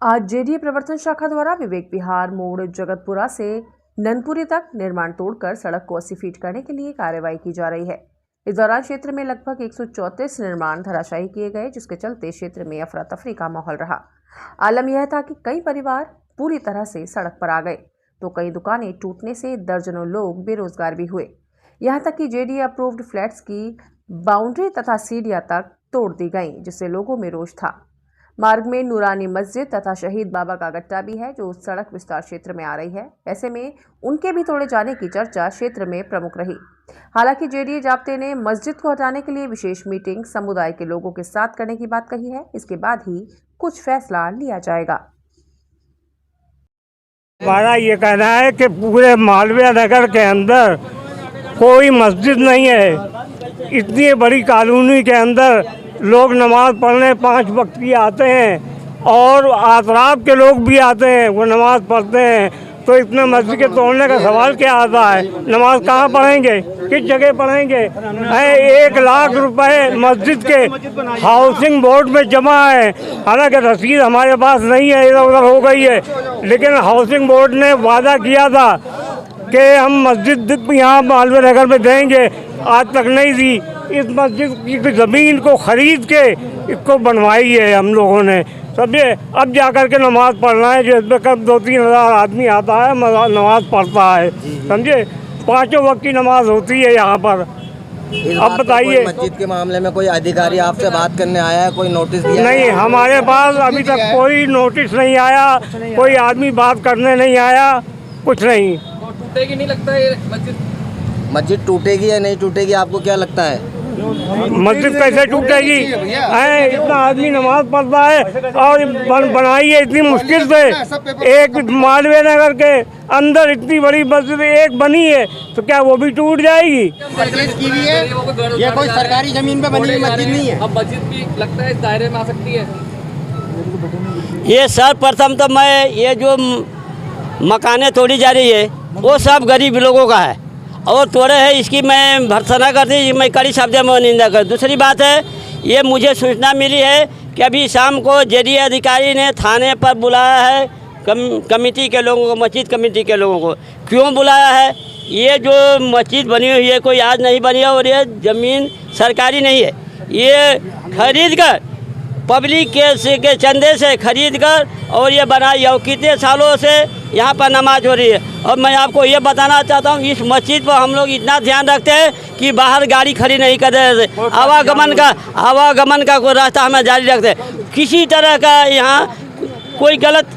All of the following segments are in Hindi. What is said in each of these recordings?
आज जेडीए प्रवर्तन शाखा द्वारा विवेक विहार मोड़ जगतपुरा से ननपुरी तक निर्माण तोड़कर सड़क को 80 फीट करने के लिए कार्रवाई की जा रही है। इस दौरान क्षेत्र में लगभग 134 निर्माण धराशायी किए गए, जिसके चलते क्षेत्र में अफरा तफरी का माहौल रहा। आलम यह था कि कई परिवार पूरी तरह से सड़क पर आ गए, तो कई दुकानें टूटने से दर्जनों लोग बेरोजगार भी हुए। यहाँ तक कि जेडीए अप्रूव्ड फ्लैट्स की बाउंड्री तथा सीढ़ियां तक तोड़ दी गई, जिससे लोगों में रोष था। मार्ग में नूरानी मस्जिद तथा शहीद बाबा का गट्टा भी है, जो सड़क विस्तार क्षेत्र में आ रही है। ऐसे में उनके भी तोड़े जाने की चर्चा क्षेत्र में प्रमुख रही। हालांकि जेडीए जाब्ते ने मस्जिद को हटाने के लिए विशेष मीटिंग समुदाय के लोगों के साथ करने की बात कही है। इसके बाद ही कुछ फैसला लिया जाएगा। हमारा ये कहना है कि पूरे मालवीय नगर के अंदर कोई मस्जिद नहीं है। इतनी बड़ी कॉलोनी के अंदर लोग नमाज पढ़ने 5 वक्त की आते हैं और अतराफ के लोग भी आते हैं, वो नमाज पढ़ते हैं। तो इतने मस्जिद के तोड़ने का सवाल क्या आता है? नमाज कहाँ पढ़ेंगे, किस जगह पढ़ेंगे? 1 लाख रुपए मस्जिद के हाउसिंग बोर्ड में जमा है। हालांकि रसीद हमारे पास नहीं है, इधर उधर हो गई है, लेकिन हाउसिंग बोर्ड ने वादा किया था कि हम मस्जिद यहाँ मालवीय नगर में देंगे, आज तक नहीं दी। इस मस्जिद की ज़मीन को खरीद के इसको बनवाई है हम लोगों ने, समझे। अब जाकर के नमाज पढ़ना है, जिसमें कब 2-3 हज़ार आदमी आता है, नमाज पढ़ता है, समझे। 5 वक्त की नमाज होती है यहाँ पर। अब बताइए, मस्जिद के मामले में कोई अधिकारी आपसे बात करने आया है, कोई नोटिस दिया? नहीं, हमारे पास अभी तक कोई नोटिस नहीं आया, कोई आदमी बात करने नहीं आया, कुछ नहीं। टूटेगी नहीं लगता है मस्जिद टूटेगी या नहीं टूटेगी, आपको क्या लगता है? मस्जिद कैसे टूटेगी? इतना आदमी नमाज पढ़ता है और बनाई है इतनी मुश्किल से। एक मालवीय नगर के अंदर इतनी बड़ी मस्जिद एक बनी है, तो क्या वो भी टूट जाएगी? की भी है, ये कोई सरकारी जमीन पे बनी मस्जिद नहीं है। अब मस्जिद भी लगता है इस दायरे में आ सकती है। ये सर्वप्रथम तो मैं ये जो मकानें तोड़ी जा रही है वो सब गरीब लोगों का है और तोड़े है, इसकी मैं भर्त्सना करती, मैं कड़ी शब्दों में निंदा कर। दूसरी बात है, ये मुझे सूचना मिली है कि अभी शाम को जेडीए अधिकारी ने थाने पर बुलाया है कमेटी के लोगों को, मस्जिद कमेटी के लोगों को। क्यों बुलाया है? ये जो मस्जिद बनी हुई है कोई आज नहीं बनी है और ये ज़मीन सरकारी नहीं है। ये खरीद कर पब्लिक के चंदे से खरीद कर और ये बनाई और कितने सालों से यहाँ पर नमाज हो रही है। और मैं आपको ये बताना चाहता हूँ, इस मस्जिद पर हम लोग इतना ध्यान रखते हैं कि बाहर गाड़ी खड़ी नहीं कर रहे थे। आवागमन का कोई रास्ता हमें जारी रखते हैं। किसी तरह का यहाँ कोई गलत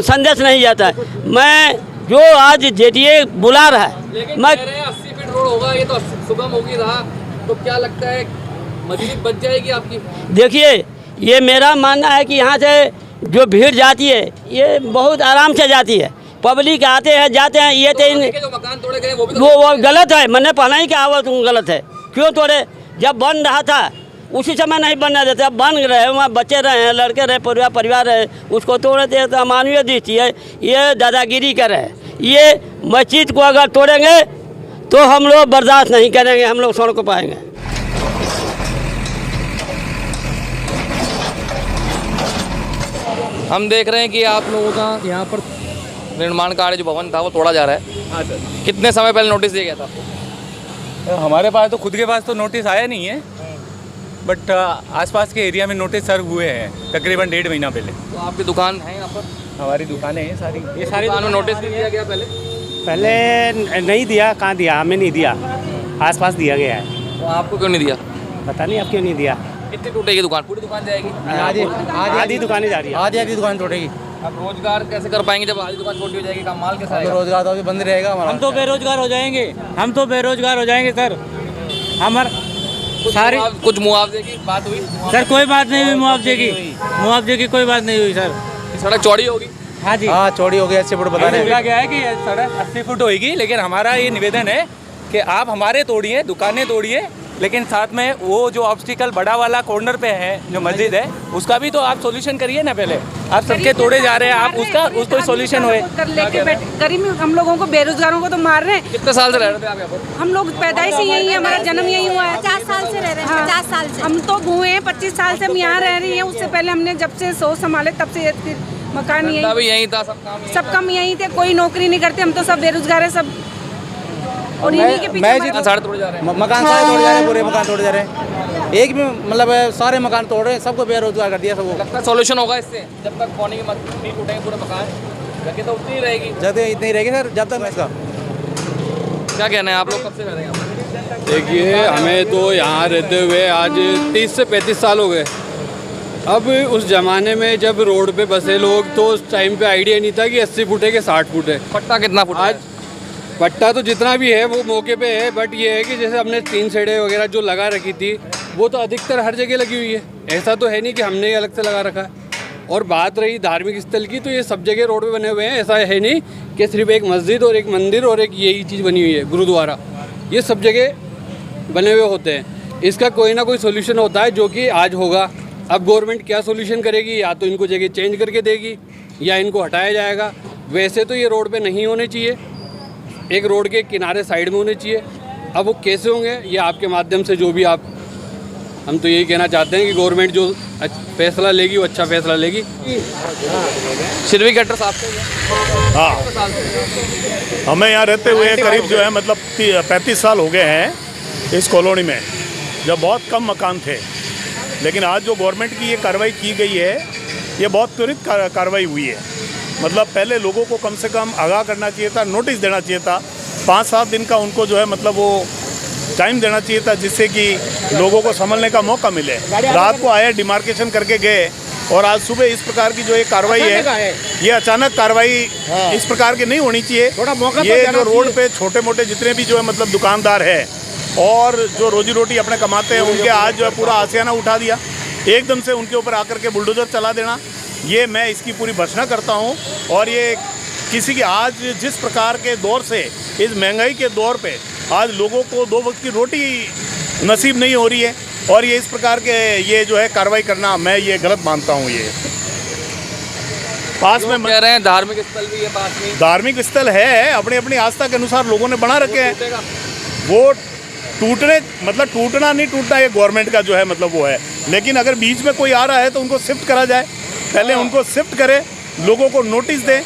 संदेश नहीं जाता है। मैं जो आज जेडीए बुला रहा है, मैं 80 फीट रोड होगा, ये तो सुगम होगी रहा, तो क्या लगता है मस्जिद बच जाएगी आपकी? देखिए, ये मेरा मानना है कि यहाँ से जो भीड़ जाती है ये बहुत आराम से जाती है। पब्लिक आते हैं जाते हैं। ये जो मकान तोड़े गए वो गलत है। मैंने पढ़ा ही क्या हुआ, तुम गलत है। क्यों तोड़े? जब बन रहा था उसी समय नहीं बनने देते, अब बन रहे हैं, वहाँ बच्चे रहे हैं, लड़के रहे, परिवार रहे, उसको तोड़े थे तो अमानवीय दृष्टि है। ये दादागिरी कर रहे हैं। ये मस्जिद को अगर तोड़ेंगे तो हम लोग बर्दाश्त नहीं करेंगे, हम लोग सड़क को पाएंगे। हम देख रहे हैं कि आप लोगों का यहाँ पर निर्माण कार्य जो भवन था वो तोड़ा जा रहा है। हाँ सर। कितने समय पहले नोटिस दिया गया था आपको? हमारे पास तो खुद के पास तो नोटिस आया नहीं है, बट आसपास के एरिया में नोटिस सर्व हुए हैं तकरीबन 1.5 महीना पहले। तो आपकी दुकान है यहाँ पर? हमारी दुकानें हैं सारी। ये सारी दुकान में नोटिस दिया गया पहले नहीं दिया। कहाँ दिया? हमें नहीं दिया, आसपास दिया गया है। तो आपको क्यों नहीं दिया? पता नहीं अब क्यों नहीं दिया। कितनी टूटेगी दुकान? पूरी दुकान जाएगी? आधी दुकानें जा रही है। आधी दुकान टूटेगी। अब रोजगार कैसे कर पाएंगे जब आधी दुकान छोटी हो जाएगी? काम माल कैसे आएगा? रोजगार तो अभी बंद रहेगा हमारा। हम तो बेरोजगार हो जाएंगे सर। हमारा कुछ मुआवजे की बात हुई? सर कोई बात नहीं हुई मुआवजे की कोई बात नहीं हुई सर। सड़क चौड़ी होगी? हाँ जी, हाँ चौड़ी हो गई। 80 फुट बता रहे हैं। क्या है कि सड़क 80 फुट होगी, लेकिन हमारा ये निवेदन है कि आप हमारे तोड़िए, दुकानें तोड़िए, लेकिन साथ में वो जो ऑब्स्टिकल बड़ा वाला कॉर्नर पे है जो मस्जिद है उसका भी तो आप सॉल्यूशन करिए ना। पहले आप सबके तोड़े जा रहे हैं, आप उसको सॉल्यूशन होए। गरीब हम लोगों को, बेरोजगारों को तो मार रहे हैं। कितने साल से रह रहे थे आप यहाँ पर? हम लोग पैदाइश ही यही है, हमारा जन्म यही हुआ है। 50 साल से रह रहे हैं। 50 साल से हम तो हुए हैं 25 साल से हम यहाँ रह रही हैं। उससे पहले हमने जब से सोच संभाले तब से ये मकान धंधा भी यही, यहीं था, सब काम यहीं थे। कोई नौकरी नहीं करते, हम तो सब बेरोजगार है सब। और इन्हीं के पीछे यहीं सारे तोड़े जा रहे हैं। मकान सारे तोड़ जा रहे हैं, पूरे मकान तोड़ जा रहे हैं। एक भी मतलब सारे मकान तोड़ रहे हैं, सबको बेरोजगार कर दिया सबको। लगता है सॉल्यूशन होगा इससे? जब तक पानी की नहीं टूटेंगे पूरे मकान, जगह तो उतनी ही रहेगी। जगह इतनी रहेगी सर जब तक इसका। क्या कहना है आप लोग, कब से रह रहे हैं यहाँ पर? देखिए, हमें तो यहाँ रहते हुए आज 30 से 35 साल हो गए। अब उस ज़माने में जब रोड पे बसे लोग, तो उस टाइम पे आइडिया नहीं था कि 80 फुट है कि 60 फुट है। पट्टा कितना फुट? आज पट्टा तो जितना भी है वो मौके पे है, बट ये है कि जैसे हमने 3 सेड़े वगैरह जो लगा रखी थी वो तो अधिकतर हर जगह लगी हुई है। ऐसा तो है नहीं कि हमने अलग से लगा रखा है। और बात रही धार्मिक स्थल की, तो ये सब जगह रोड पे बने हुए हैं। ऐसा है नहीं कि सिर्फ एक मस्जिद और एक मंदिर और एक यही चीज़ बनी हुई है गुरुद्वारा, ये सब जगह बने हुए होते हैं। इसका कोई ना कोई सोल्यूशन होता है जो कि आज होगा। अब गवर्नमेंट क्या सोल्यूशन करेगी, या तो इनको जगह चेंज करके देगी या इनको हटाया जाएगा। वैसे तो ये रोड पे नहीं होने चाहिए, एक रोड के किनारे साइड में होने चाहिए। अब वो कैसे होंगे, ये आपके माध्यम से जो भी आप, हम तो यही कहना चाहते हैं कि गवर्नमेंट जो फैसला लेगी वो अच्छा फैसला लेगी। सिर्वी गटर साहब, हाँ, हमें यहाँ रहते हुए करीब जो है मतलब 35 साल हो गए हैं इस कॉलोनी में, जब बहुत कम मकान थे। लेकिन आज जो गवर्नमेंट की ये कार्रवाई की गई है, ये बहुत त्वरित कार्रवाई हुई है। मतलब पहले लोगों को कम से कम आगाह करना चाहिए था, नोटिस देना चाहिए था, 5-7 दिन का उनको जो है मतलब वो टाइम देना चाहिए था, जिससे कि लोगों को संभलने का मौका मिले। रात को आए, डिमार्केशन करके गए, और आज सुबह इस प्रकार की जो ये कार्रवाई है, ये अचानक कार्रवाई इस प्रकार की नहीं होनी चाहिए। ये जो रोड पे छोटे मोटे जितने भी जो है मतलब दुकानदार है और जो रोजी रोटी अपने कमाते हैं, उनके आज जो है पूरा आसियाना उठा दिया, एकदम से उनके ऊपर आकर के बुलडोजर चला देना, ये मैं इसकी पूरी भर्त्सना करता हूँ। और ये किसी की आज जिस प्रकार के दौर से, इस महंगाई के दौर पे आज लोगों को 2 वक्त की रोटी नसीब नहीं हो रही है, और ये इस प्रकार के ये जो है कार्रवाई करना मैं ये गलत मानता हूँ। ये पास में कह रहे हैं धार्मिक स्थल भी है पास में। धार्मिक स्थल है, अपनी अपनी आस्था के अनुसार लोगों ने बना रखे हैं। वो टूटने मतलब टूटना नहीं टूटना, ये गवर्नमेंट का जो है मतलब वो है। लेकिन अगर बीच में कोई आ रहा है तो उनको शिफ्ट करा जाए, पहले उनको शिफ्ट करें, लोगों को नोटिस दें,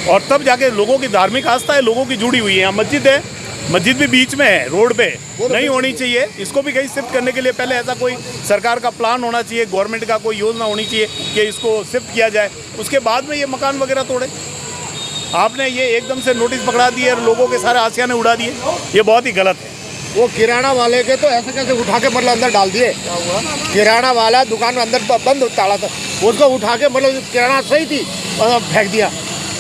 और तब जाके लोगों की धार्मिक आस्था है, लोगों की जुड़ी हुई है। यहाँ मस्जिद है, मस्जिद भी बीच में है, रोड पे नहीं होनी चाहिए। इसको भी कहीं शिफ्ट करने के लिए पहले ऐसा कोई सरकार का प्लान होना चाहिए, गवर्नमेंट का कोई योजना होनी चाहिए कि इसको शिफ्ट किया जाए, उसके बाद में ये मकान वगैरह तोड़े। आपने ये एकदम से नोटिस पकड़ा दिए और लोगों के सारे आसियाने उड़ा दिए, ये बहुत ही गलत है। वो किराना वाले के तो ऐसे कैसे उठा के मतलब अंदर डाल दिए। किराना वाला दुकान में अंदर बंद ताला था, उसको उठा के मतलब किराना सही थी और फेंक दिया।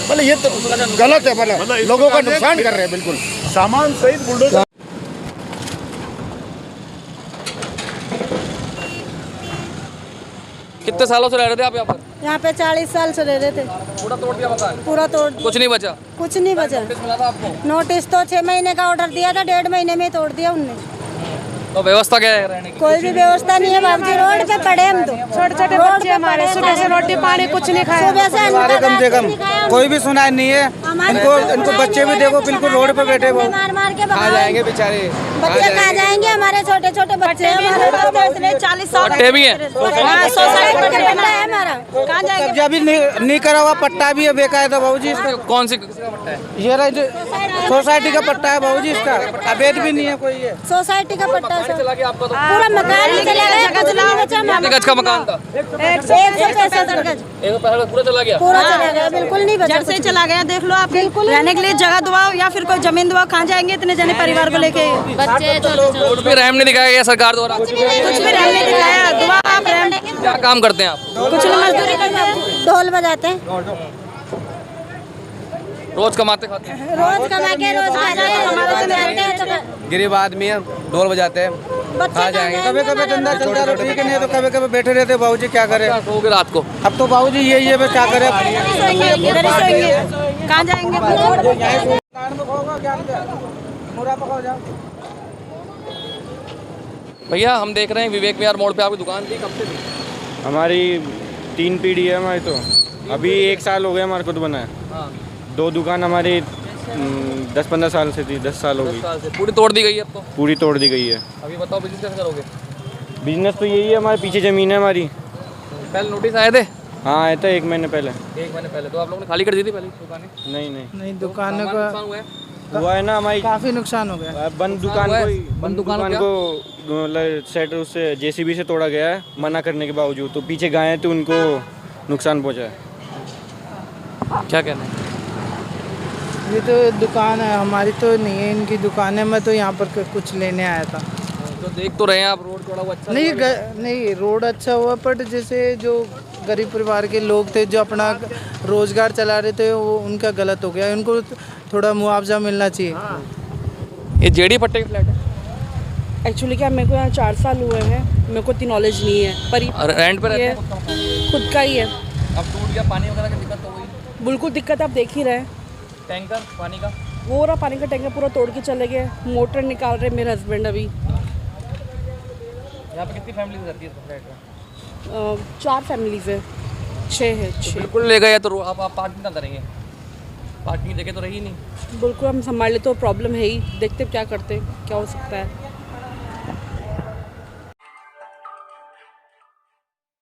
मतलब ये तो गलत है, मतलब लोगों का नुकसान कर रहे हैं बिल्कुल, सामान सहित बुलडोजर। कितने सालों से रह रहे थे आप यहाँ पर? यहाँ पे 40 साल से रह रहे थे। पूरा तोड़ दिया मकान? पूरा तोड़ दिया, कुछ नहीं बचा? कुछ नहीं बचा। नोटिस मिला था आपको? नोटिस तो 6 महीने का ऑर्डर दिया था, 1.5 महीने में तोड़ दिया उनने। तो व्यवस्था क्या है रहने की? कोई भी व्यवस्था नहीं है बाबूजी, रोड पे पड़े हम तो। छोटे छोटे बच्चे हमारे, सुबह से रोटी पानी कुछ नहीं खाया। सुबह से हमारे कम से कम कोई भी सुनाई नहीं है। इनको बच्चे भी देखो बिल्कुल रोड पे बैठे, वो मार मार के कहाँ जाएंगे बेचारे, बच्चे कहाँ जाएंगे? हमारे छोटे छोटे बच्चे हैं, 40 साल पट्टे भी हैं? सोसाइटी का पट्टा है हमारा, कहाँ जाएंगे? कब्जा भी नहीं करा हुआ, पट्टा भी है बेकायदा बाबूजी इसका। कौन सी किसका पट्टा है? ये सोसाइटी का पट्टा है बाबूजी इसका, अवैध भी नहीं है कोई। ये सोसाइटी का पट्टा है, चला गया आपका? तो पूरा मकान ही चला गया, कुछ नहीं बचा। कितने गज का मकान था? 165 गज पूरा चला गया? पूरा चला गया, बिल्कुल नहीं बचा। जब से चला गया, देख लो आप, बिल्कुल रहने के लिए जगह दवाओ या फिर कोई जमीन दवाओ, कहाँ जाएंगे इतने जने परिवार को लेके? कुछ भी रहम नहीं दिखाया गया सरकार द्वारा? कुछ भी रहम नहीं दिखाया। दुआ आप रहम, क्या काम करते हैं आप? कुछ नहीं, मजदूरी करते हैं, ढोल बजाते हैं, रोज कमाते खाते हैं? रोज कमा के रोज खाते हैं। गरीब आदमी है, ढोल बजाते हैं, खा जाएंगे। कभी कभी धंधा चलता है ठीक है, नहीं तो कभी कभी बैठे रहते बाबूजी, क्या करें। सोओगे रात को? अब तो बाबूजी यही है, क्या करें। कहाँ जाएंगे? भैया हम देख रहे हैं विवेक विहार मोड़ पे आपकी दुकान थी, कब से थी? हमारी 3 पीढ़ी है हमारी, तो अभी 1 साल हो गया हमारे खुद बनाए। हाँ 2 दुकान हमारी 10-15 साल से थी, 10 साल हो 10 गई। साल से पूरी तोड़ दी गई अब तो। पूरी तोड़ दी गई है। अभी बताओ बिजनेस कैसे करोगे? बिजनेस तो यही है, हमारे पीछे ज़मीन है हमारी। पहले नोटिस आए थे? हाँ आया था 1 महीने पहले। 1 महीने पहले तो आप लोगों ने खाली कर दी थी पहले दुकानें? नहीं दुकानों का नुकसान हुआ है? हुआ है ना, हमारी काफी नुकसान हो गया। बंद दुकान हुआ है? को बंद दुकान को सेट उससे JCB से तोड़ा गया है, मना करने के बावजूद। तो पीछे गायें तो उनको नुकसान पहुँचा है। क्या कहना है? ये तो दुकान है हमारी, तो नहीं है इनकी दुकान है। मैं तो यहाँ पर कुछ लेने आया था। तो देख तो रहे हैं आप, रोड थोड़ा हुआ अच्छा नहीं रोड अच्छा हुआ, बट जैसे जो गरीब परिवार के लोग थे जो अपना रोजगार चला रहे थे, वो उनका गलत हो गया। उनको थोड़ा मुआवजा मिलना चाहिए। ये जेडी पट्टे के फ्लैट है? एक्चुअली क्या, मेरे को यहाँ 4 साल हुए हैं, मेरे को इतनी नॉलेज नहीं है, पर रेंट पे रहते ये हैं? खुद का ही है। अब टूट गया, पानी वगैरह की दिक्कत हो गई? बिल्कुल दिक्कत आप देख ही रहे हैं। टैंकर पानी का? वो रहा पानी का टैंकर पूरा तोड़ के चले गए। मोटर निकाल रहे मेरे हस्बैंड अभी। यहाँ पे कितनी फैमिलीज रहती है इस फ्लैट में? 4 फैमिलीज है, 6 है। 6 बिल्कुल ले गए तो आप पार्किंग कहाँ करेंगे? पार्किंग जगह तो रही नहीं। बिल्कुल हम संभाल ले तो प्रॉब्लम है ही, देखते क्या करते क्या हो सकता है।